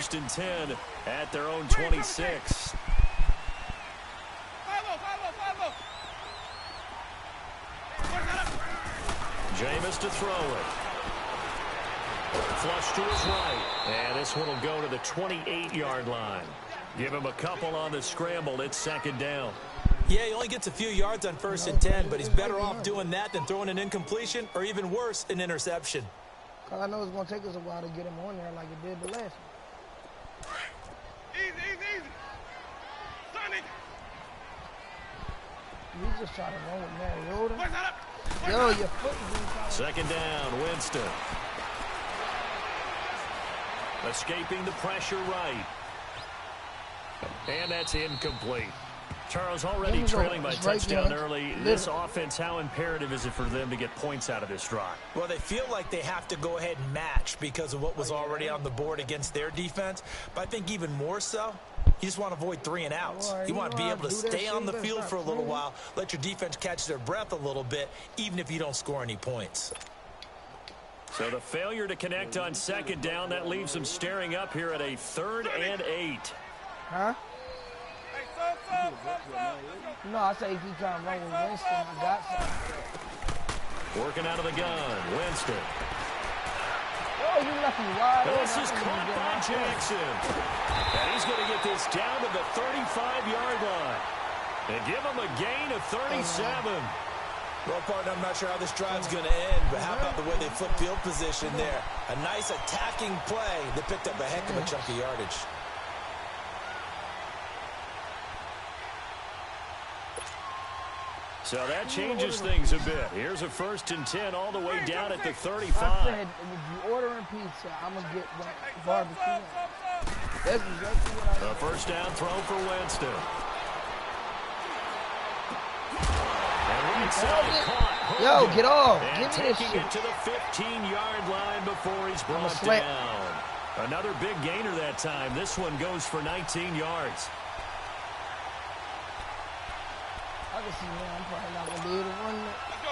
first and 10 at their own 26. Jameis to throw it. Flush to his right. And this one will go to the 28-yard line. Give him a couple on the scramble. It's second down. Yeah, he only gets a few yards on first and 10, but he's better off doing that than throwing an incompletion or even worse, an interception. Because I know it's going to take us a while to get him on there like it did the last one. Easy. Sonic. You just try to run with Mariota. Yo, your foot is inside. Second down, Winston. Escaping the pressure right. And that's incomplete. Charles, already trailing by touchdown early. This offense, how imperative is it for them to get points out of this drive? Well, they feel like they have to go ahead and match because of what was already on the board against their defense. But I think even more so, you just want to avoid 3 and outs. You want to be able to stay on the field for a little while, let your defense catch their breath a little bit, even if you don't score any points. So the failure to connect on second down, that leaves them staring up here at a 3rd and 8. Huh? No, I say if you try to run with Winston, I got something. Working out of the gun, Winston. Oh, you left me wide open. This is caught by Jackson. And he's going to get this down to the 35-yard line. And give him a gain of 37. Well, partner, I'm not sure how this drive's going to end, but how about the way they flip field position there? A nice attacking play that picked up a heck of a chunk of yardage. So that changes things a bit. Here's a 1st and 10 all the way down at the 35. I said, if you ordering pizza, I'm going to get barbecue. That's exactly what I said. A first down throw for Winston. And Winston caught. Yo, get off. And Give me this taking shit. it to the 15-yard line before he's brought down. Another big gainer that time. This one goes for 19 yards.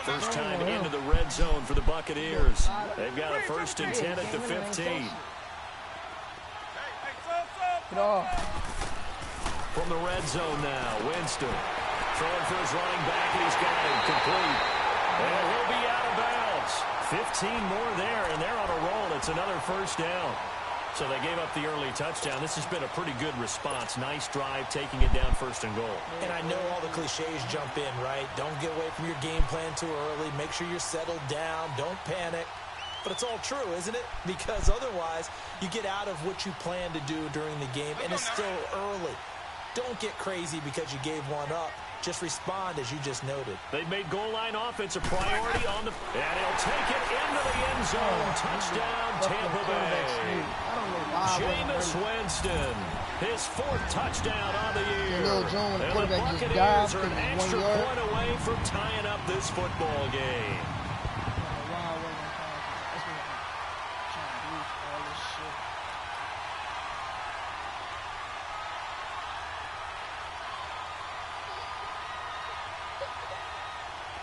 First time into the red zone for the Buccaneers. They've got a 1st and 10 at the 15. From the red zone now, Winston throwing for his running back, and he's got it complete. And he'll be out of bounds. 15 more there, and they're on a roll. It's another first down. So they gave up the early touchdown. This has been a pretty good response. Nice drive, taking it down 1st and goal. And I know all the cliches jump in, right? Don't get away from your game plan too early. Make sure you're settled down. Don't panic. But it's all true, isn't it? Because otherwise, you get out of what you plan to do during the game, and it's still early. Don't get crazy because you gave one up. Just respond, as you just noted. They've made goal line offense a priority on the... And he'll take it into the end zone. Touchdown, Tampa Bay. Jameis Winston, his 4th touchdown on the year. And the Buccaneers are an extra point away from tying up this football game.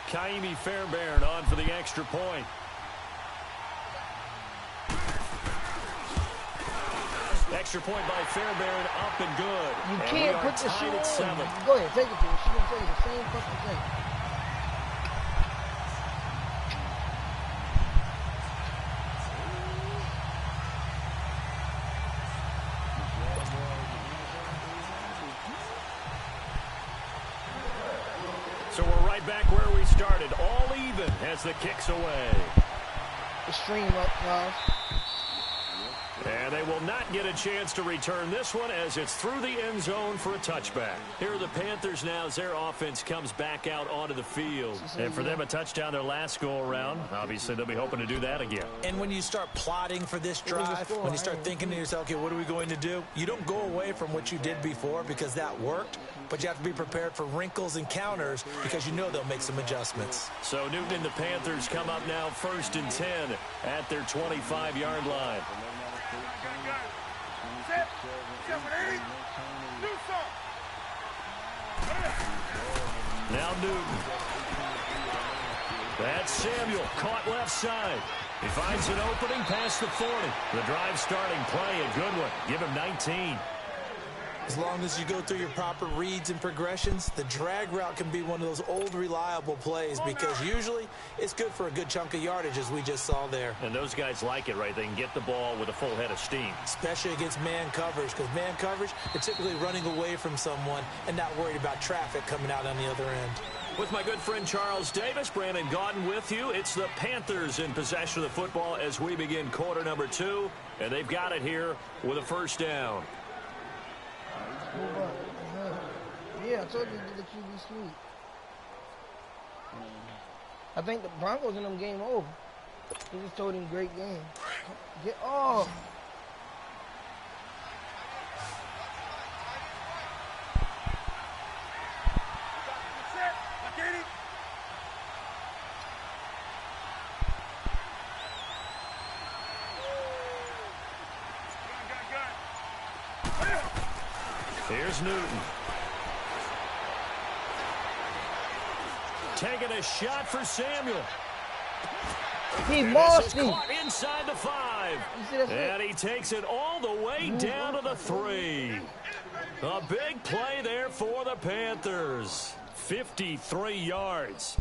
Kaimi Fairbairn on for the extra point. Extra point by Fairbairn, up and good. You can't put the shit at 7. Go ahead, take it to her. She's going to tell you the same fucking thing. So we're right back where we started, all even as the kick's away. The stream up, guys. And they will not get a chance to return this one as it's through the end zone for a touchback. Here are the Panthers now as their offense comes back out onto the field. And for them, a touchdown their last go-around. Obviously, they'll be hoping to do that again. And when you start plotting for this drive, when you start thinking to yourself, okay, what are we going to do? You don't go away from what you did before because that worked. But you have to be prepared for wrinkles and counters because you know they'll make some adjustments. So Newton and the Panthers come up now 1st and 10 at their 25-yard line. Now Newton. That's Samuel, caught left side. He finds an opening past the 40. The drive starting play, a good one. Give him 19. As long as you go through your proper reads and progressions, the drag route can be one of those old reliable plays because usually it's good for a good chunk of yardage, as we just saw there. And those guys like it, right? They can get the ball with a full head of steam. Especially against man coverage, because man coverage, they're typically running away from someone and not worried about traffic coming out on the other end. With my good friend Charles Davis, Brandon Gaudin with you. It's the Panthers in possession of the football as we begin quarter number 2. And they've got it here with a first down. Yeah, I told you to the QB sweep. I think the Broncos in them game over. He just told him great game. Get off. Here's Newton. Taking a shot for Samuel. He lost him. Caught inside the 5. And he takes it all the way down to the 3. A big play there for the Panthers. 53 yards.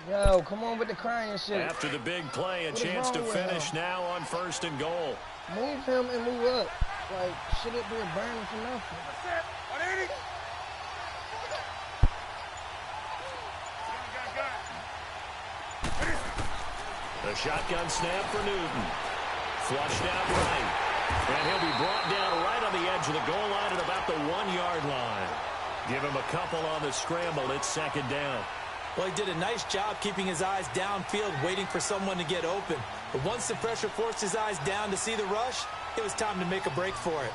Yo, come on with the crying shit. After the big play, a chance to finish now on 1st and goal. Move him and move up. Like, shit up here burning for nothing. The shotgun snap for Newton. Flushed out right. And he'll be brought down right on the edge of the goal line at about the 1-yard line. Give him a couple on the scramble. It's 2nd down. Well, he did a nice job keeping his eyes downfield, waiting for someone to get open. But once the pressure forced his eyes down to see the rush, it was time to make a break for it.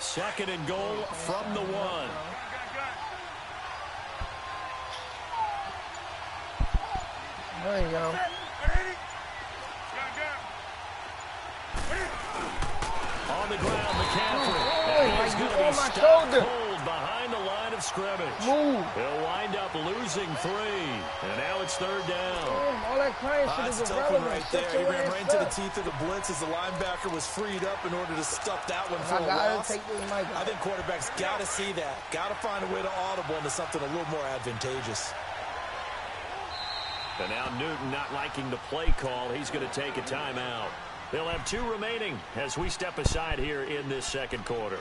Second and goal from the 1. There you go. On the ground, McCaffrey. He's going to be stopped cold behind the line of scrimmage. Move. He'll wind up losing 3. And now it's 3rd down. All that crying shit is That's a tough one irrelevant. right there. He ran right into the teeth of the blitz as the linebacker was freed up in order to stuff that one for a loss. Take this mic I think quarterbacks got to see that. Got to find a way to audible into something a little more advantageous. And now Newton not liking the play call. He's going to take a timeout. They'll have 2 remaining as we step aside here in this 2nd quarter.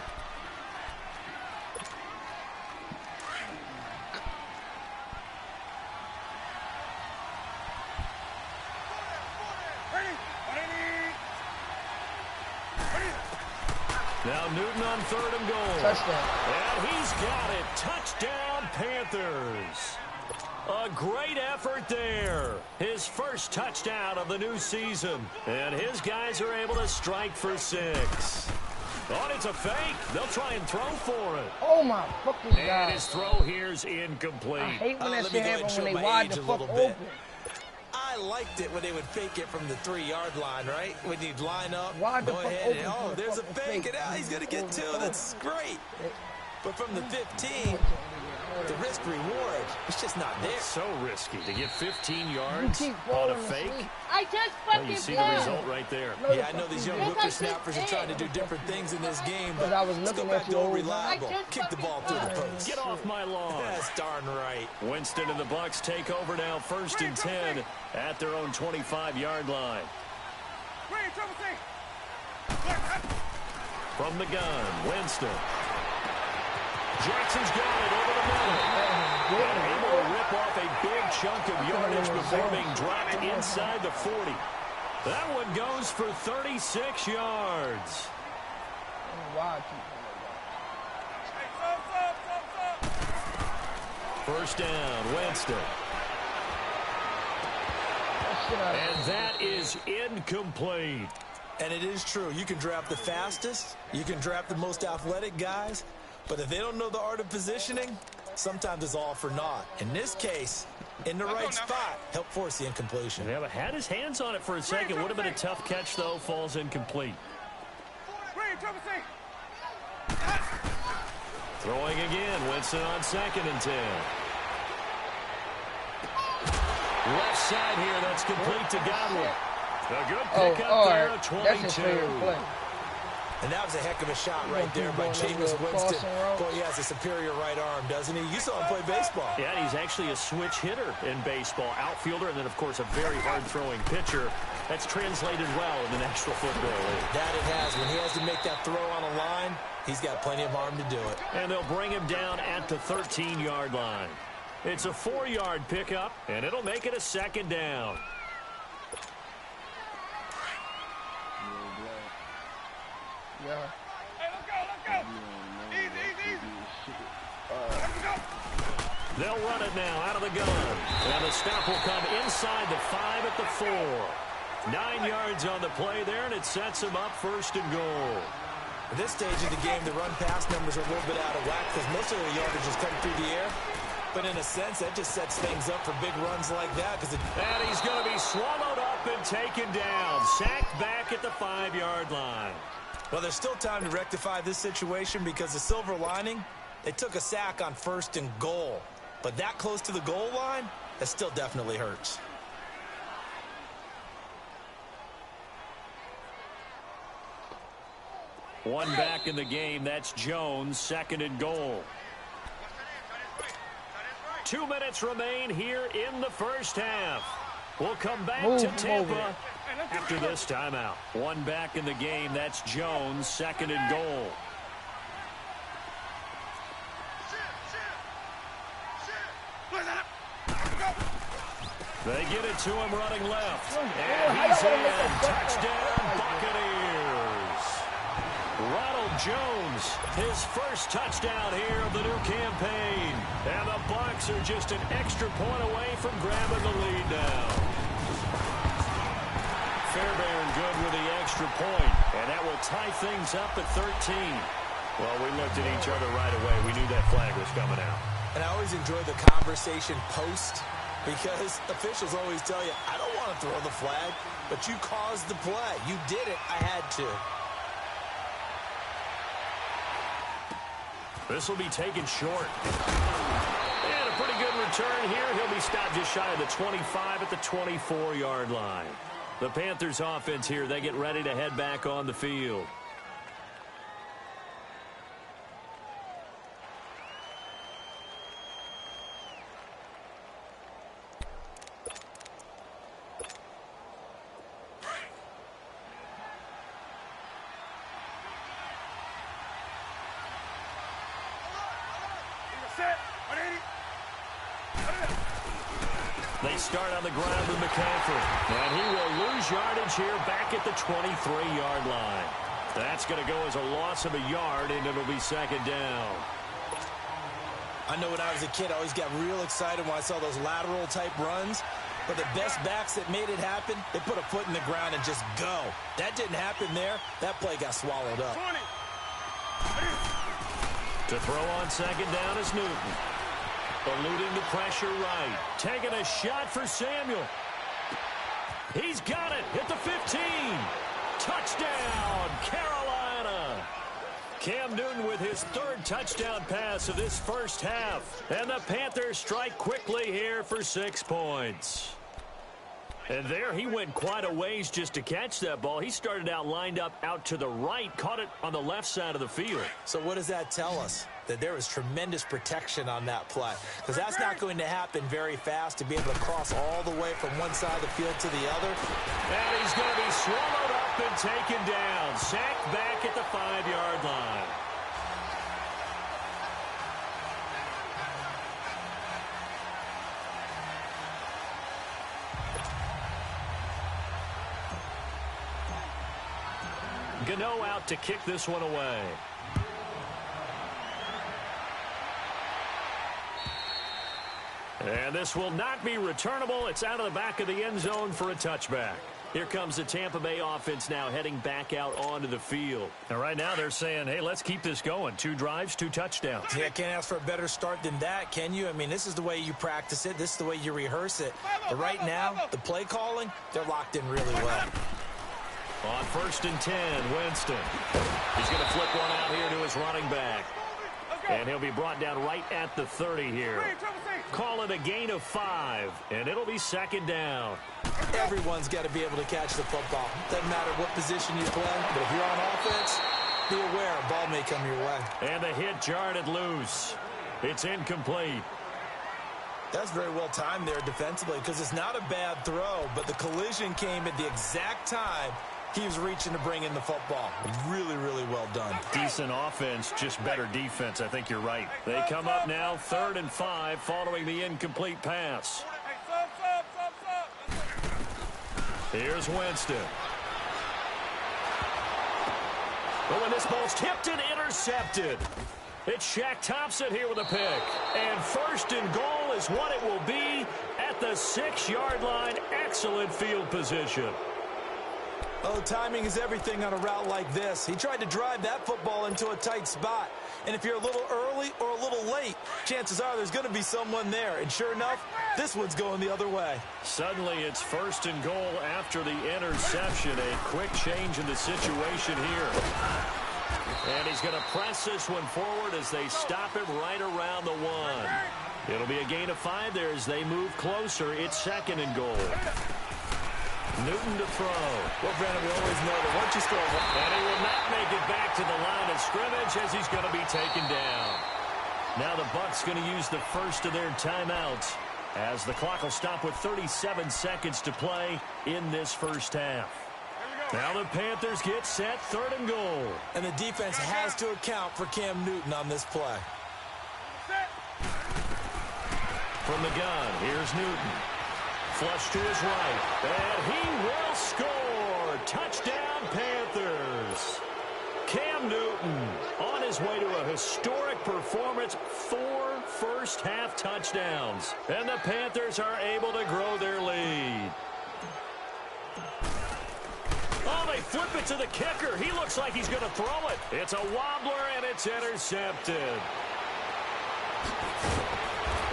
Now Newton on 3rd and goal. Touchdown. And he's got it. Touchdown, Panthers. A great effort there. His first touchdown of the new season. And his guys are able to strike for 6. Oh, it's a fake. They'll try and throw for it. Oh, my fucking God. And his throw here's incomplete. I hate when that shit happens when they my wide age the a fuck little bit. open. I liked it when they would fake it from the 3-yard line, right? When you'd line up, Wide the go fuck ahead, open and, for oh, the there's a fucking fake, fake. and now he's going to get 2. That's great. But from the 15, the risk reward, it's just not there. It's so risky to get 15 yards keep on a falling fake. asleep. I just Well, fucking you see the result right there. Yeah, I know these young whippersnappers are trying to do different things in this game, but I was let's go looking back at to you old all the reliable. time. I just Kick the ball through the post. Get off my lawn. That's darn right. Winston and the Bucs take over now, 1st and 10 at their own 25-yard line. From the gun, Winston. Jackson's got it over the middle. And able to rip off a big chunk of yardage before being dropped inside the 40. That one goes for 36 yards. First down, Winston. And that is incomplete. And it is true. You can draft the fastest. You can draft the most athletic guys. But if they don't know the art of positioning, sometimes it's all for naught. In this case, in the right spot, help force the incompletion. Yeah, but had his hands on it for a second. Would have been a tough catch, though. Falls incomplete. Throwing again. Winston on 2nd and 10. Left side here. That's complete to Godwin. A good pickup there at 22. And that was a heck of a shot right there by Jameis Winston. Boy, he has a superior right arm, doesn't he? You saw him play baseball. Yeah, he's actually a switch hitter in baseball. Outfielder, and then, of course, a very hard-throwing pitcher. That's translated well in the National Football League. That it has. When he has to make that throw on a line, he's got plenty of arm to do it. And they'll bring him down at the 13-yard line. It's a 4-yard pickup, and it'll make it a 2nd down. Yeah. Hey, let's go. Easy. Let's go. They'll run it now out of the gun. And the stop will come inside the 5 at the 4. 9 yards on the play there, and it sets him up 1st and goal. At this stage of the game, the run-pass numbers are a little bit out of whack because most of the yardage is coming through the air. But in a sense, that just sets things up for big runs like that. And he's going to be swallowed up and taken down. Sacked back at the 5-yard line. Well, there's still time to rectify this situation because the silver lining, they took a sack on 1st and goal. But that close to the goal line, that still definitely hurts. One back in the game. That's Jones, 2nd and goal. 2 minutes remain here in the first half. We'll come back to Tampa after this timeout. One back in the game. That's Jones, 2nd and goal. They get it to him running left. And he's in. Touchdown, Buccaneers. Ronald Jones, his first touchdown here of the new campaign. And the Bucs are just an extra point away from grabbing the lead now. Fairbairn good with the extra point, and that will tie things up at 13. Well, we looked at each other right away. We knew that flag was coming out. And I always enjoy the conversation post because officials always tell you, I don't want to throw the flag, but you caused the play. You did it. I had to. This will be taken short. And a pretty good return here. He'll be stopped just shy of the 25 at the 24-yard line. The Panthers offense here, they get ready to head back on the field. They start on the ground with McCaffrey. And he will lose yardage here back at the 23-yard line. That's going to go as a loss of a yard, and it'll be 2nd down. I know when I was a kid, I always got real excited when I saw those lateral-type runs. But the best backs that made it happen, they put a foot in the ground and just go. That didn't happen there. That play got swallowed up. To throw on 2nd down is Newton. Eluding the pressure right. Taking a shot for Samuel. He's got it at the 15. Touchdown, Carolina. Cam Newton with his 3rd touchdown pass of this first half. And the Panthers strike quickly here for 6 points. And there he went quite a ways just to catch that ball. He started out lined up out to the right, caught it on the left side of the field. So what does that tell us? That there was tremendous protection on that play. Because that's not going to happen very fast to be able to cross all the way from one side of the field to the other. And he's going to be swallowed up and taken down. Sacked back at the 5-yard line. Gano out to kick this one away. And this will not be returnable. It's out of the back of the end zone for a touchback. Here comes the Tampa Bay offense now heading back out onto the field. And right now they're saying, hey, let's keep this going. 2 drives, 2 touchdowns. Yeah, can't ask for a better start than that, can you? I mean, this is the way you practice it. This is the way you rehearse it. But right now, the play calling, they're locked in really well. On 1st and 10, Winston. He's going to flip one out here to his running back. And he'll be brought down right at the 30 here. Call it a gain of 5, and it'll be 2nd down. Everyone's got to be able to catch the football. Doesn't matter what position you play, but if you're on offense, be aware a ball may come your way. And the hit jarred it loose. It's incomplete. That's very well timed there defensively because it's not a bad throw, but the collision came at the exact time he was reaching to bring in the football. Really, really well done. Decent offense, just better defense. I think you're right. They come up now 3rd and 5 following the incomplete pass. Here's Winston. But when this ball's tipped and intercepted, it's Shaq Thompson here with a pick. And 1st and goal is what it will be at the 6-yard line. Excellent field position. Oh, timing is everything on a route like this. He tried to drive that football into a tight spot. And if you're a little early or a little late, chances are there's going to be someone there. And sure enough, this one's going the other way. Suddenly it's 1st and goal after the interception. A quick change in the situation here. And he's going to press this one forward as they stop him right around the 1. It'll be a gain of 5 there as they move closer. It's 2nd and goal. Newton to throw. Well, Brandon, we always know that once you score one, and he will not make it back to the line of scrimmage as he's going to be taken down. Now the Bucs going to use the first of their timeouts as the clock will stop with 37 seconds to play in this first half. Now the Panthers get set, 3rd and goal. And the defense has to account for Cam Newton on this play. From the gun, here's Newton. Flush to his right, and he will score. Touchdown, Panthers. Cam Newton on his way to a historic performance, 4 first-half touchdowns. And the Panthers are able to grow their lead. Oh, they flip it to the kicker. He looks like he's going to throw it. It's a wobbler, and it's intercepted.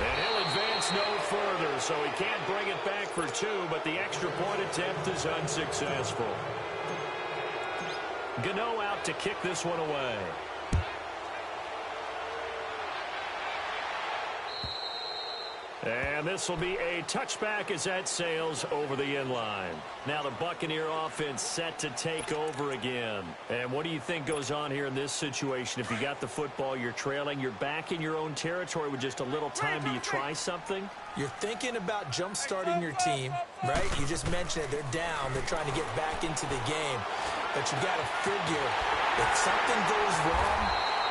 And he'll advance no further, so he can't bring it back for 2, but the extra point attempt is unsuccessful. Gano out to kick this one away. And this will be a touchback as that sails over the inline. Now the Buccaneer offense set to take over again. And what do you think goes on here in this situation? If you got the football, you're trailing, you're back in your own territory with just a little time. Do you try something? You're thinking about jump-starting your team, right? You just mentioned it. They're down. They're trying to get back into the game. But you've got to figure if something goes wrong,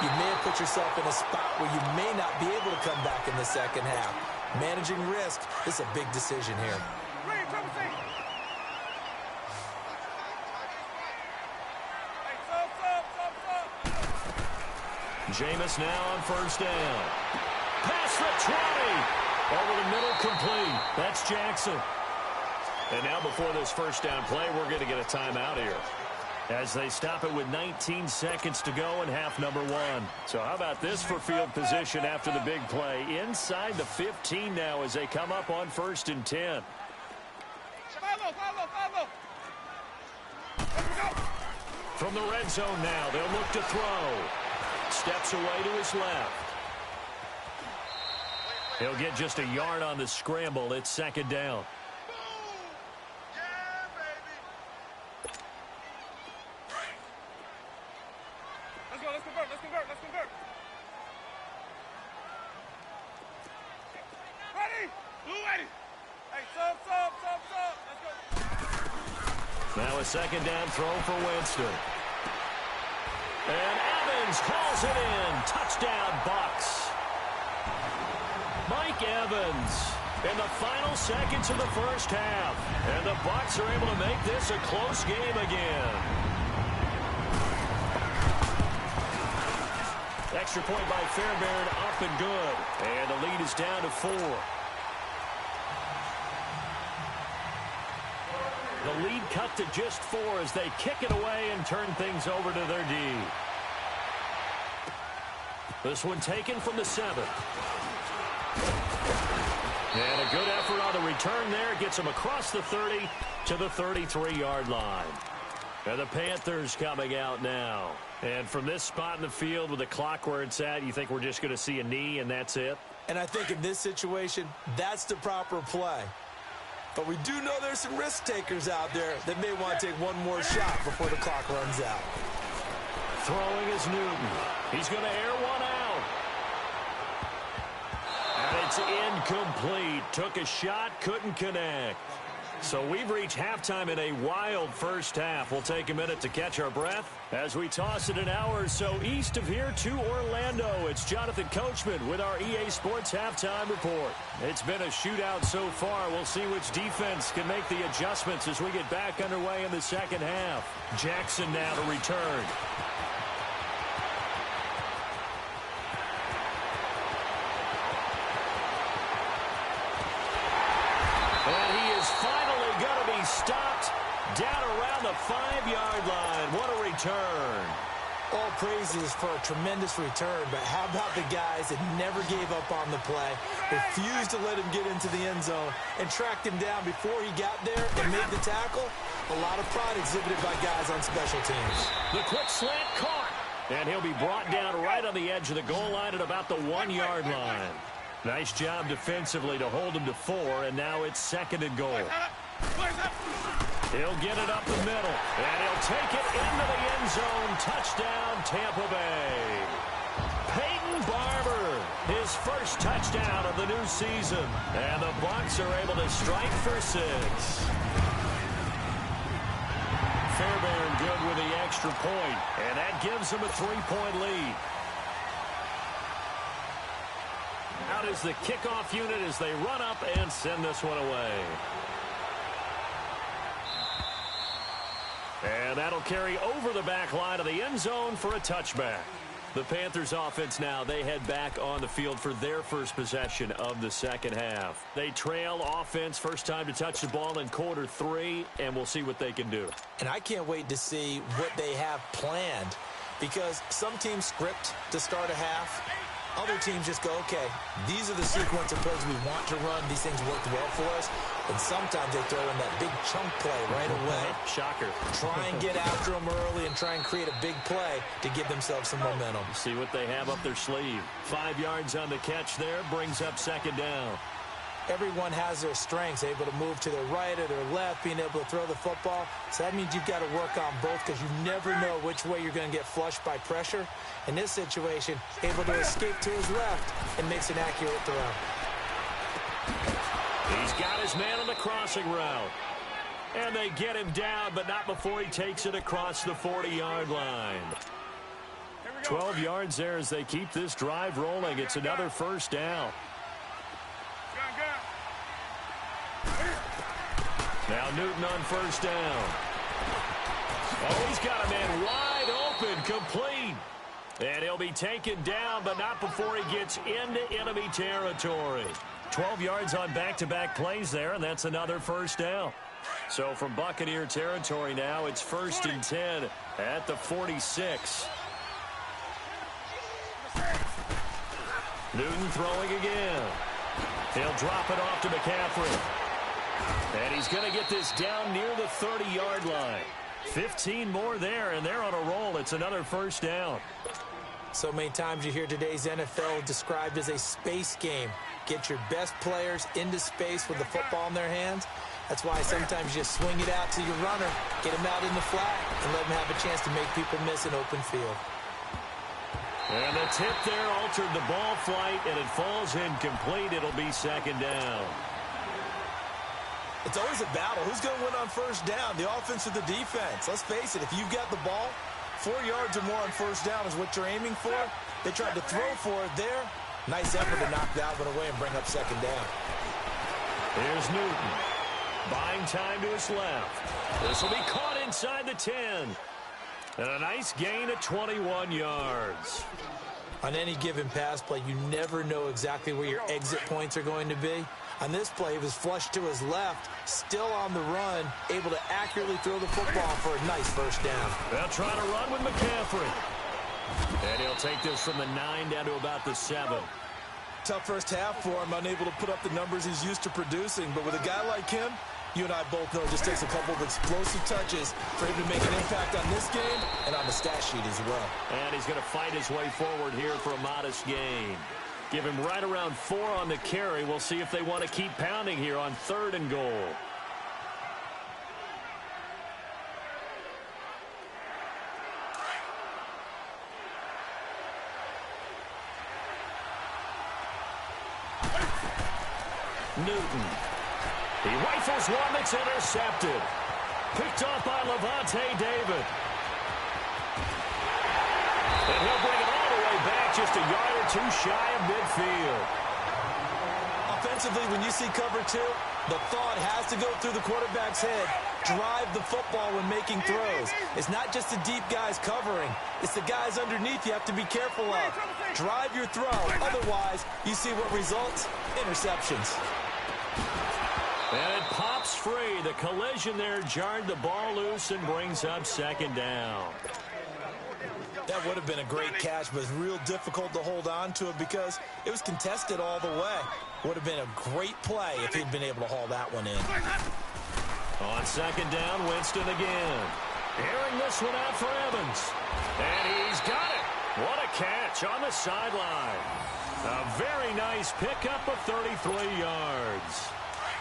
you may have put yourself in a spot where you may not be able to come back in the second half. Managing risk is a big decision here. Jameis now on 1st down. Past the 20. Over the middle, complete. That's Jackson. And now before this 1st down play, we're going to get a timeout here, as they stop it with 19 seconds to go in half number 1. So how about this for field position after the big play? Inside the 15 now as they come up on 1st and 10. From the red zone now, they'll look to throw. Steps away to his left. He'll get just a yard on the scramble. It's 2nd down. Now a 2nd down throw for Winston. And Evans hauls it in. Touchdown, Bucs. Mike Evans in the final seconds of the first half. And the Bucs are able to make this a close game again. Extra point by Fairbairn, up and good. And the lead is down to 4. The lead cut to just 4 as they kick it away and turn things over to their D. This one taken from the 7. And a good effort on the return there. Gets them across the 30 to the 33-yard line. And the Panthers coming out now. And from this spot in the field with the clock where it's at, you think we're just going to see a knee and that's it? And I think in this situation, that's the proper play. But we do know there's some risk takers out there that may want to take one more shot before the clock runs out. Throwing is Newton. He's going to air one out. And it's incomplete. Took a shot, couldn't connect. So we've reached halftime in a wild first half. We'll take a minute to catch our breath as we toss it an hour or so east of here to Orlando. It's Jonathan Coachman with our EA Sports Halftime Report. It's been a shootout so far. We'll see which defense can make the adjustments as we get back underway in the second half. Jackson now to return. Stopped down around the 5-yard line. What a return. All praises for a tremendous return, but how about the guys that never gave up on the play, refused to let him get into the end zone, and tracked him down before he got there and made the tackle? A lot of pride exhibited by guys on special teams. The quick slant caught, and he'll be brought down right on the edge of the goal line at about the 1-yard line. Nice job defensively to hold him to 4, and now it's 2nd and goal. He'll get it up the middle, and he'll take it into the end zone. Touchdown, Tampa Bay. Peyton Barber, his first touchdown of the new season. And the Bucs are able to strike for 6. Fairbairn good with the extra point, and that gives them a 3-point lead. Out is the kickoff unit as they run up and send this one away. And that'll carry over the back line of the end zone for a touchback. The Panthers offense now, they head back on the field for their first possession of the second half. They trail offense, first time to touch the ball in quarter 3, and we'll see what they can do. And I can't wait to see what they have planned, because some teams script to start a half. Other teams just go, okay, these are the sequence of plays we want to run. These things worked well for us. And sometimes they throw in that big chunk play right away. Shocker. Try and get after them early and try and create a big play to give themselves some momentum. See what they have up their sleeve. 5 yards on the catch there, brings up 2nd down. Everyone has their strengths, able to move to their right or their left, being able to throw the football. So that means you've got to work on both, because you never know which way you're going to get flushed by pressure. In this situation, able to escape to his left and makes an accurate throw. He's got his man on the crossing route. And they get him down, but not before he takes it across the 40-yard line. 12 yards there as they keep this drive rolling. It's another first down. Now Newton on first down. Oh, he's got a man wide open, complete. And he'll be taken down, but not before he gets into enemy territory. 12 yards on back-to-back plays there, and that's another first down. So from Buccaneer territory now, it's 1st and 10 at the 46. Newton throwing again. He'll drop it off to McCaffrey. And he's going to get this down near the 30-yard line. 15 more there, and they're on a roll. It's another first down. So many times you hear today's NFL described as a space game. Get your best players into space with the football in their hands. That's why sometimes you just swing it out to your runner, get him out in the flat, and let him have a chance to make people miss an open field. And the tip there altered the ball flight, and it falls incomplete. It'll be 2nd down. It's always a battle. Who's going to win on first down, the offense or the defense? Let's face it, if you've got the ball, 4 yards or more on first down is what you're aiming for. They tried to throw for it there. Nice effort to knock that one away and bring up 2nd down. Here's Newton. Buying time to his left. This will be caught inside the 10. And a nice gain at 21 yards. On any given pass play, you never know exactly where your exit points are going to be. On this play, he was flushed to his left, still on the run, able to accurately throw the football for a nice first down. They'll try to run with McCaffrey. And he'll take this from the 9 down to about the 7. Tough first half for him, unable to put up the numbers he's used to producing. But with a guy like him, you and I both know it just takes a couple of explosive touches for him to make an impact on this game and on the stat sheet as well. And he's going to fight his way forward here for a modest gain. Give him right around 4 on the carry. We'll see if they want to keep pounding here on 3rd and goal. Newton. He rifles one that's intercepted. Picked off by Levante David. And he'll bring it all the way back, just a yard or 2 shy of midfield. Offensively, when you see cover 2, the thought has to go through the quarterback's head. Drive the football when making throws. It's not just the deep guys covering. It's the guys underneath you have to be careful of. Drive your throw. Otherwise, you see what results? Interceptions. And it pops free. The collision there jarred the ball loose and brings up 2nd down. That would have been a great catch, but it's real difficult to hold on to it because it was contested all the way. Would have been a great play if he'd been able to haul that one in. On 2nd down, Winston again. Airing this one out for Evans. And he's got it. What a catch on the sideline. A very nice pickup of 33 yards.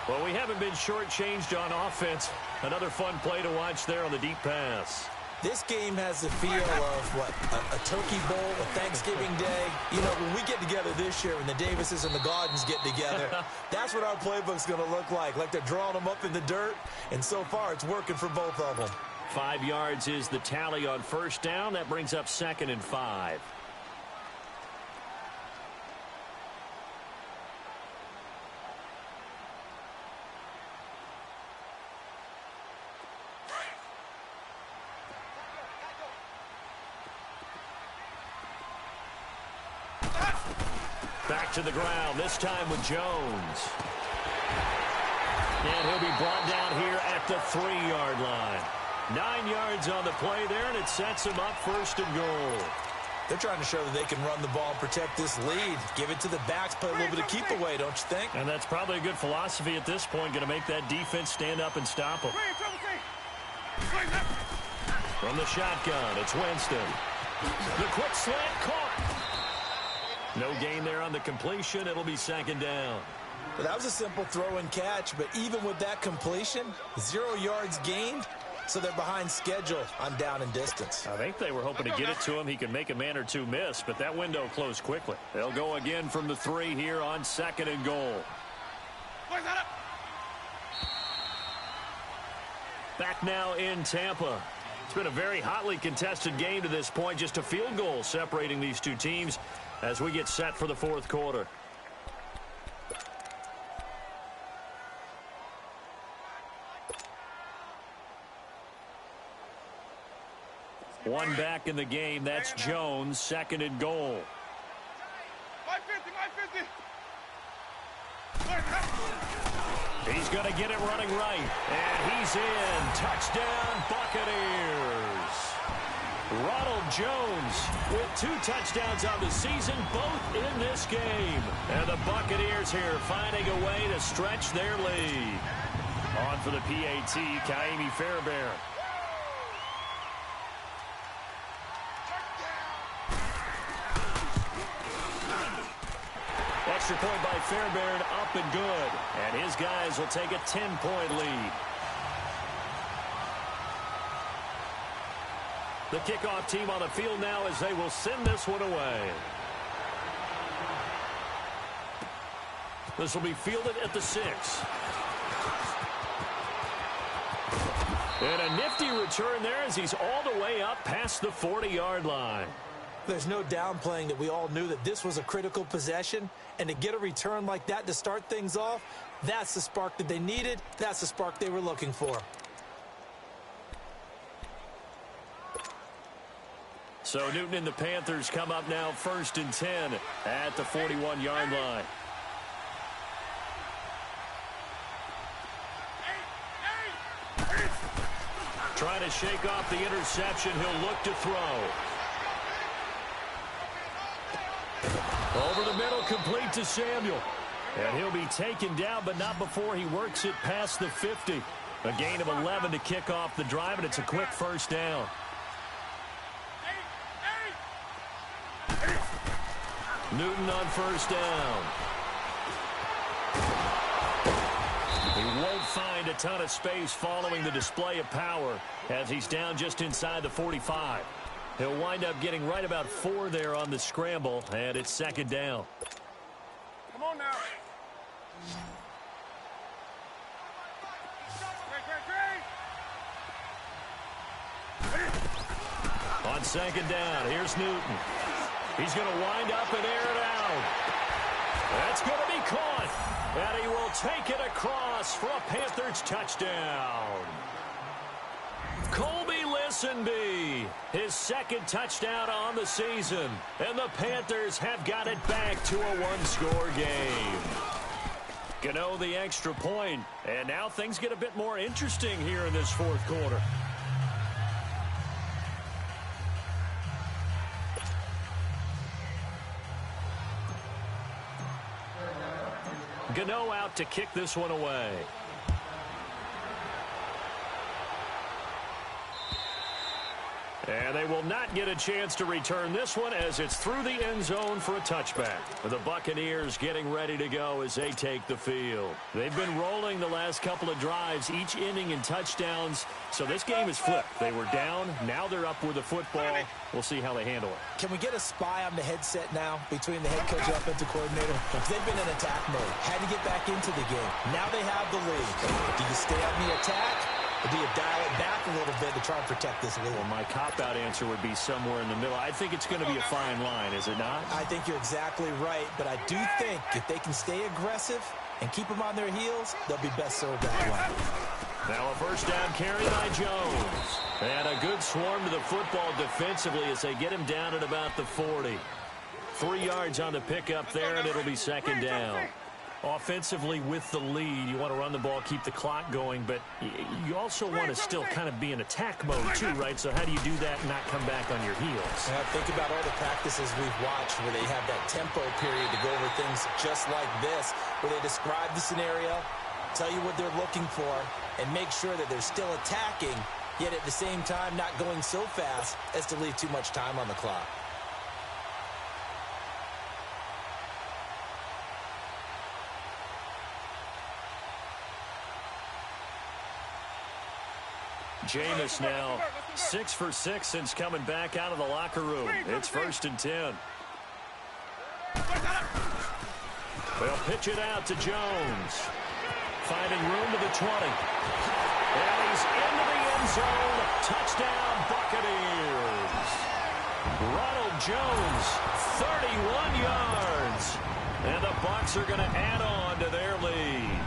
Well, we haven't been shortchanged on offense. Another fun play to watch there on the deep pass. This game has the feel of, what, a turkey bowl, a Thanksgiving day. You know, when we get together this year, when the Davises and the Gaudens get together, that's what our playbook's going to look like they're drawing them up in the dirt, and so far it's working for both of them. 5 yards is the tally on 1st down. That brings up 2nd and 5. Back to the ground, this time with Jones. And he'll be brought down here at the 3-yard line. 9 yards on the play there, and it sets him up 1st and goal. They're trying to show that they can run the ball and protect this lead. Give it to the backs, play a little bit of keep away, don't you think? And that's probably a good philosophy at this point, going to make that defense stand up and stop them. From the shotgun, it's Winston. The quick slant caught. No gain there on the completion. It'll be 2nd down. Well, that was a simple throw and catch, but even with that completion, 0 yards gained, so they're behind schedule on down and distance. I think they were hoping to get it to him. He could make a man or 2 miss, but that window closed quickly. They'll go again from the 3 here on 2nd and goal. Back now in Tampa. It's been a very hotly contested game to this point. Just a field goal separating these two teams as we get set for the 4th quarter. One back in the game. That's Jones. 2nd and goal. He's going to get it running right. And he's in. Touchdown, Buccaneers. Ronald Jones with 2 touchdowns on the season, both in this game. And the Buccaneers here finding a way to stretch their lead. On for the PAT, Kaimi Fairbairn. Extra point by Fairbairn, up and good. And his guys will take a 10-point lead. The kickoff team on the field now as they will send this one away. This will be fielded at the 6. And a nifty return there as he's all the way up past the 40-yard line. There's no downplaying that we all knew that this was a critical possession, and to get a return like that to start things off, that's the spark that they needed. That's the spark they were looking for. So Newton and the Panthers come up now 1st and 10 at the 41-yard line. Trying to shake off the interception. He'll look to throw. Over the middle, complete to Samuel. And he'll be taken down, but not before he works it past the 50. A gain of 11 to kick off the drive, and it's a quick first down. Newton on first down. He won't find a ton of space following the display of power as he's down just inside the 45. He'll wind up getting right about 4 there on the scramble, and it's second down. Come on now. On second down, here's Newton. He's going to wind up and air it out. That's going to be caught. And he will take it across for a Panthers touchdown. Colby Listenby, his second touchdown on the season. And the Panthers have got it back to a one-score game. Gano the extra point. And now things get a bit more interesting here in this fourth quarter. Gano out to kick this one away. And they will not get a chance to return this one as it's through the end zone for a touchback. The Buccaneers getting ready to go as they take the field. They've been rolling the last couple of drives, each inning in touchdowns. So this game is flipped. They were down. Now they're up with the football. We'll see how they handle it. Can we get a spy on the headset now between the head coach and offensive coordinator? They've been in attack mode. Had to get back into the game. Now they have the lead. Do you stay on the attack? Or do you dial it back a little bit to try and protect this lead? Well, my cop-out answer would be somewhere in the middle. I think it's going to be a fine line, is it not? I think you're exactly right, but I do think if they can stay aggressive and keep them on their heels, they'll be best served that way. Now a first down carry by Jones. And a good swarm to the football defensively as they get him down at about the 40. 3 yards on the pickup there, and it'll be second down. Offensively with the lead, you want to run the ball, keep the clock going, but you also want to still kind of be in attack mode too, right? So how do you do that and not come back on your heels? Think about all the practices we've watched where they have that tempo period to go over things just like this, where they describe the scenario, tell you what they're looking for, and make sure that they're still attacking, yet at the same time not going so fast as to leave too much time on the clock. Jameis now 6 for 6 since coming back out of the locker room. It's 1st and 10. They'll pitch it out to Jones. Finding room to the 20. And he's into the end zone. Touchdown, Buccaneers. Ronald Jones, 31 yards. And the Bucs are going to add on to their lead.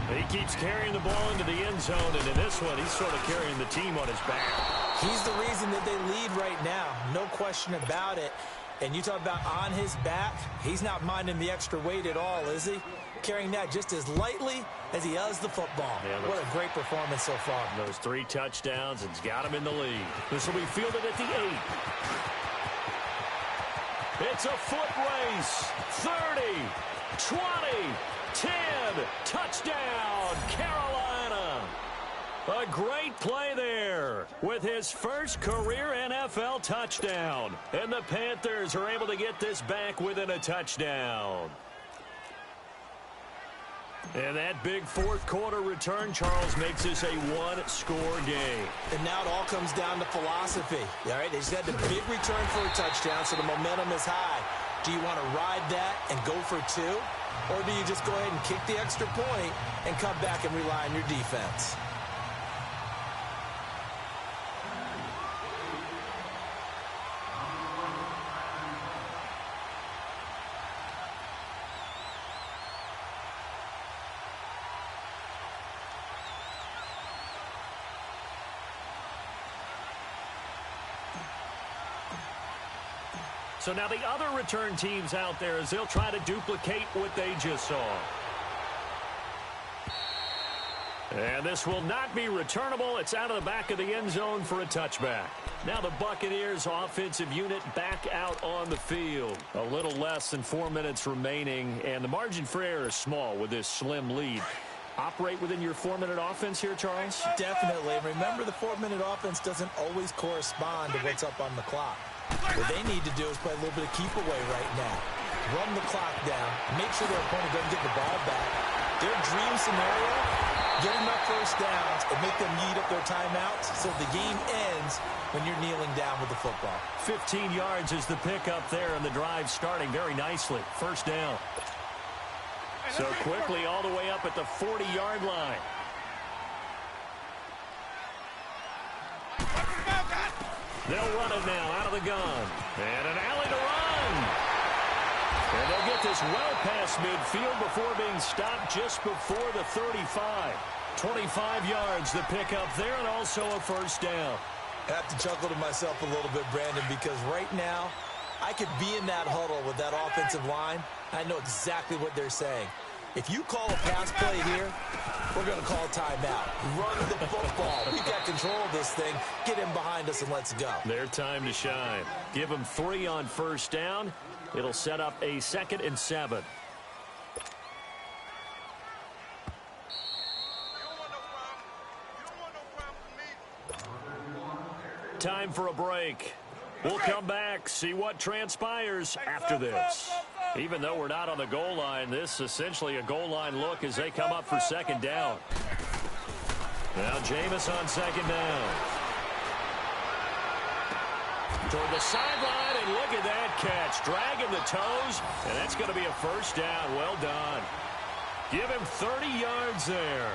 He keeps carrying the ball into the end zone, and in this one, he's sort of carrying the team on his back. He's the reason that they lead right now. No question about it. And you talk about on his back, he's not minding the extra weight at all, is he? Carrying that just as lightly as he does the football. Yeah, what a great performance so far. Those 3 touchdowns, and he's got him in the lead. This will be fielded at the 8. It's a foot race. 30, 20, 10, touchdown, Carolina. A great play there with his first career NFL touchdown. And the Panthers are able to get this back within a touchdown. And that big fourth quarter return, Charles, makes this a one-score game. And now it all comes down to philosophy. All right, they just had the big return for a touchdown, so the momentum is high. Do you want to ride that and go for 2? Or do you just go ahead and kick the extra point and come back and rely on your defense? So now the other return teams out there as they'll try to duplicate what they just saw. And this will not be returnable. It's out of the back of the end zone for a touchback. Now the Buccaneers offensive unit back out on the field. A little less than 4 minutes remaining, and the margin for error is small with this slim lead. Operate within your 4-minute offense here, Charles? Definitely. Remember, the 4-minute offense doesn't always correspond to what's up on the clock. What they need to do is play a little bit of keep away right now. Run the clock down. Make sure their opponent doesn't get the ball back. Their dream scenario, get enough first downs and make them eat up their timeouts so the game ends when you're kneeling down with the football. 15 yards is the pickup there, and the drive starting very nicely. First down. So quickly all the way up at the 40-yard line. They'll run it now out of the gun. And an alley to run. And they'll get this well past midfield before being stopped just before the 35. 25 yards the pickup there, and also a first down. I have to chuckle to myself a little bit, Brandon, because right now I could be in that huddle with that offensive line. I know exactly what they're saying. If you call a pass play here, we're going to call a timeout. Run the football. We got control of this thing. Get him behind us and let's go. Their time to shine. Give them 3 on first down. It'll set up a 2nd and 7. Time for a break. We'll come back, see what transpires after this. Even though we're not on the goal line, this is essentially a goal line look as they come up for 2nd down. Now Jameis on 2nd down. Toward the sideline, and look at that catch. Dragging the toes, and that's going to be a first down. Well done. Give him 30 yards there.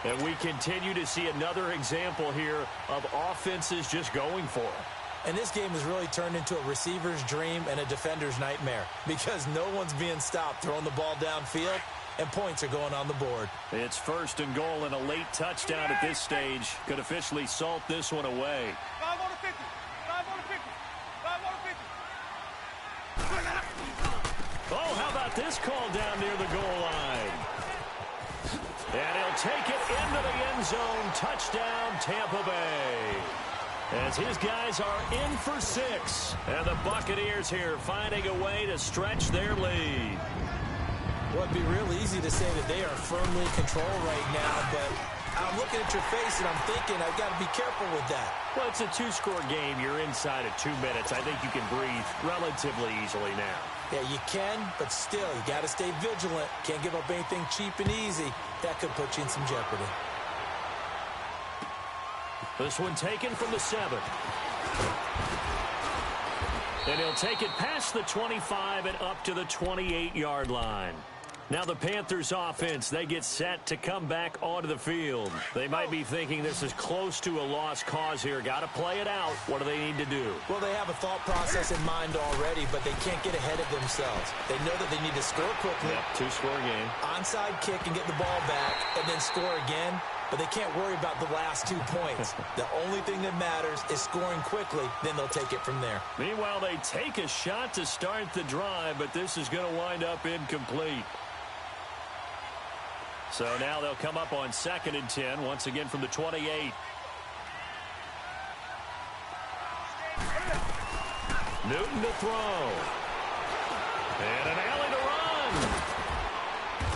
And we continue to see another example here of offenses just going for it. And this game has really turned into a receiver's dream and a defender's nightmare because no one's being stopped throwing the ball downfield, and points are going on the board. It's 1st and goal, and a late touchdown at this stage could officially salt this one away. 5 on the 50. 5 on the 50. 5 on the 50. Oh, how about this call down near the goal line? And he'll take it into the end zone. Touchdown, Tampa Bay. As his guys are in for 6. And the Buccaneers here finding a way to stretch their lead. Well, it'd be real easy to say that they are firmly in control right now, but I'm looking at your face and I'm thinking I've got to be careful with that. Well, it's a 2-score game. You're inside of 2 minutes. I think you can breathe relatively easily now. Yeah, you can, but still, you got to stay vigilant. Can't give up anything cheap and easy. That could put you in some jeopardy. This one taken from the 7. And he'll take it past the 25 and up to the 28-yard line. Now the Panthers offense, they get set to come back onto the field. They might be thinking this is close to a lost cause here. Got to play it out. What do they need to do? Well, they have a thought process in mind already, but they can't get ahead of themselves. They know that they need to score quickly. Yep, 2-score game. Onside kick and get the ball back and then score again. But they can't worry about the last 2 points. The only thing that matters is scoring quickly. Then they'll take it from there. Meanwhile, they take a shot to start the drive, but this is going to wind up incomplete. So now they'll come up on 2nd and 10, once again from the 28. Newton to throw. And an alley to run.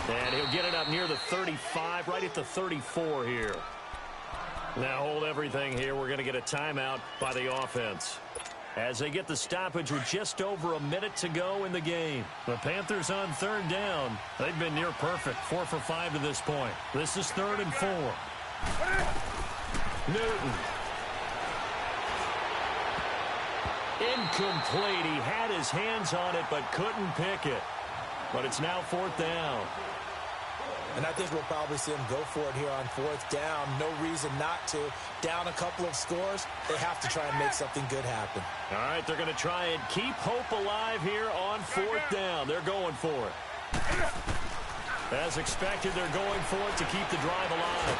And he'll get it up near the 35, right at the 34 here. Now hold everything here. We're going to get a timeout by the offense. As they get the stoppage with just over a minute to go in the game. The Panthers on 3rd down. They've been near perfect. 4 for 5 to this point. This is 3rd and 4. Newton. Incomplete. He had his hands on it but couldn't pick it. But it's now 4th down. And I think we'll probably see them go for it here on 4th down. No reason not to. Down a couple of scores, they have to try and make something good happen. All right, they're going to try and keep hope alive here on 4th down. They're going for it. As expected, they're going for it to keep the drive alive.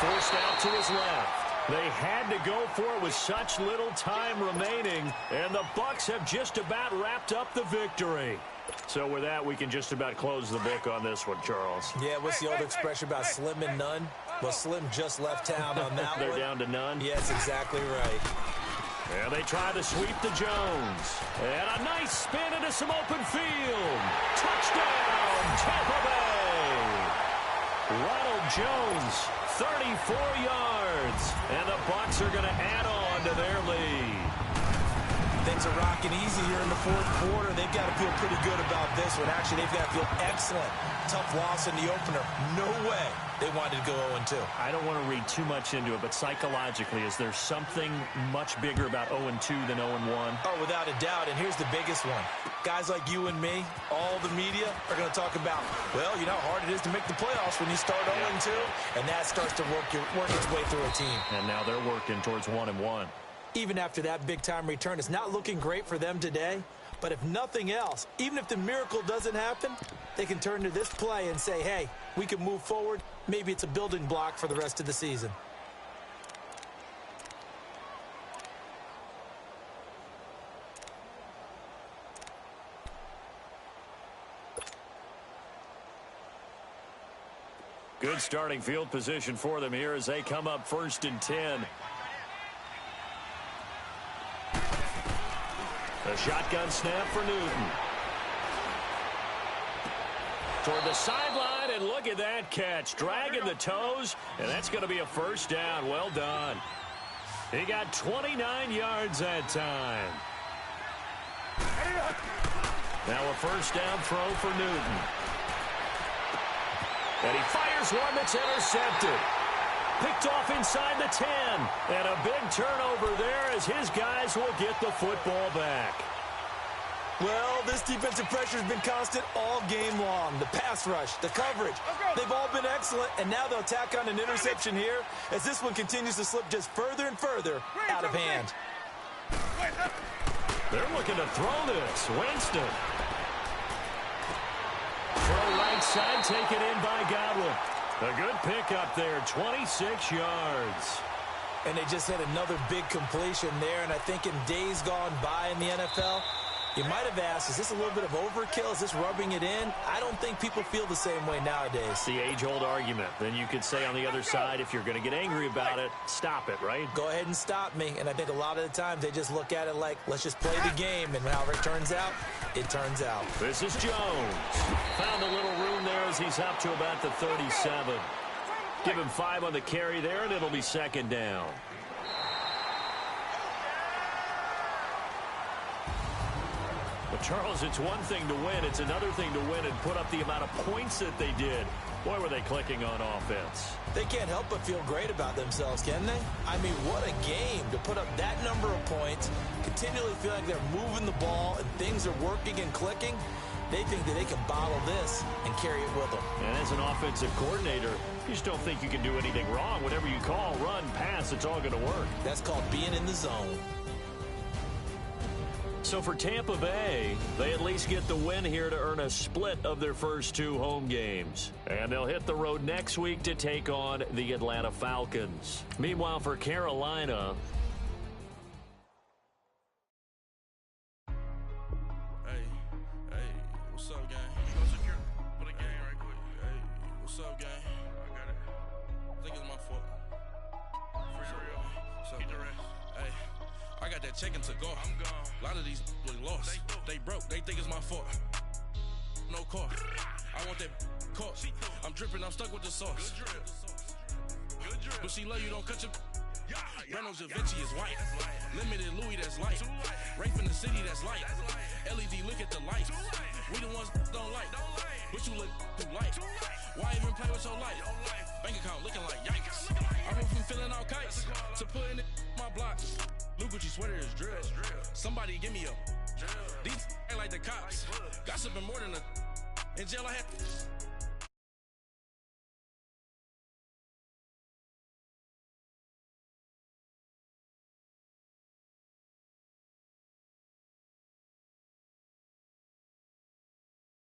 Forced out to his left. They had to go for it with such little time remaining, and the Bucs have just about wrapped up the victory. So with that, we can just about close the book on this one, Charles. Yeah, what's the old expression about slim and none? Well, Slim just left town on that They're one. down to none? Yes, exactly right. And they try to sweep to Jones. And a nice spin into some open field. Touchdown, Tampa Bay. Ronald Jones, 34 yards. And the Bucs are going to add on to their lead. Things are rocking easy here in the fourth quarter. They've got to feel pretty good about this one. Actually, they've got to feel excellent. Tough loss in the opener. No way they wanted to go 0-2. I don't want to read too much into it, but psychologically, is there something much bigger about 0-2 than 0-1? Oh, without a doubt, and here's the biggest one. Guys like you and me, all the media, are going to talk about, well, you know how hard it is to make the playoffs when you start 0-2, and that starts to work its way through a team. And now they're working towards 1-1. Even after that big-time return, it's not looking great for them today. But if nothing else, even if the miracle doesn't happen, they can turn to this play and say, hey, we can move forward. Maybe it's a building block for the rest of the season. Good starting field position for them here as they come up 1st and 10. A shotgun snap for Newton. Toward the sideline, and look at that catch. Dragging the toes, and that's going to be a first down. Well done. He got 29 yards that time. Now a first down throw for Newton. And he fires one that's intercepted. Picked off inside the 10. And a big turnover there as his guys will get the football back. Well, this defensive pressure has been constant all game long. The pass rush, the coverage, they've all been excellent. And now they'll tack on an interception here as this one continues to slip just further and further out of hand. They're looking to throw this. Winston. Throw right side, taken in by Godwin. A good pickup there, 26 yards. And they just had another big completion there. And I think in days gone by in the NFL, you might have asked, is this a little bit of overkill? Is this rubbing it in? I don't think people feel the same way nowadays. The age-old argument. Then you could say on the other side, if you're going to get angry about it, stop it, right? Go ahead and stop me. And I think a lot of the times they just look at it like, let's just play the game. And however it turns out, it turns out. This is Jones. Found a little room there as he's up to about the 37. Give him 5 on the carry there, and it'll be 2nd down. But, Charles, it's one thing to win. It's another thing to win and put up the amount of points that they did. Boy, were they clicking on offense. They can't help but feel great about themselves, can they? I mean, what a game to put up that number of points, continually feel like they're moving the ball and things are working and clicking. They think that they can bottle this and carry it with them. And as an offensive coordinator, you just don't think you can do anything wrong. Whatever you call, run, pass, it's all going to work. That's called being in the zone. So for Tampa Bay, they at least get the win here to earn a split of their first 2 home games. And they'll hit the road next week to take on the Atlanta Falcons. Meanwhile, for Carolina... What's up, gang? Put a gang right quick. Hey, what's up, gang? I got it. I think it's my fault. For real. What's up, hey, I got that chicken to go. I'm gone. A lot of these really lost. They broke. They think it's my fault. No car. I want that caught. I'm dripping. I'm stuck with the sauce. Good drip. Good drip. But she love you. Don't cut your... Breno Javinci is white. Limited Louis, that's light. Rafe in the city, that's light. LED, look at the light. We the ones don't like. But you look too light. Why even play with your life? Bank account looking like yikes. I went from filling out kites to putting it in my block. Blue Gucci sweater is drill. Somebody give me a. These ain't like the cops. Gossiping more than a. In jail I had.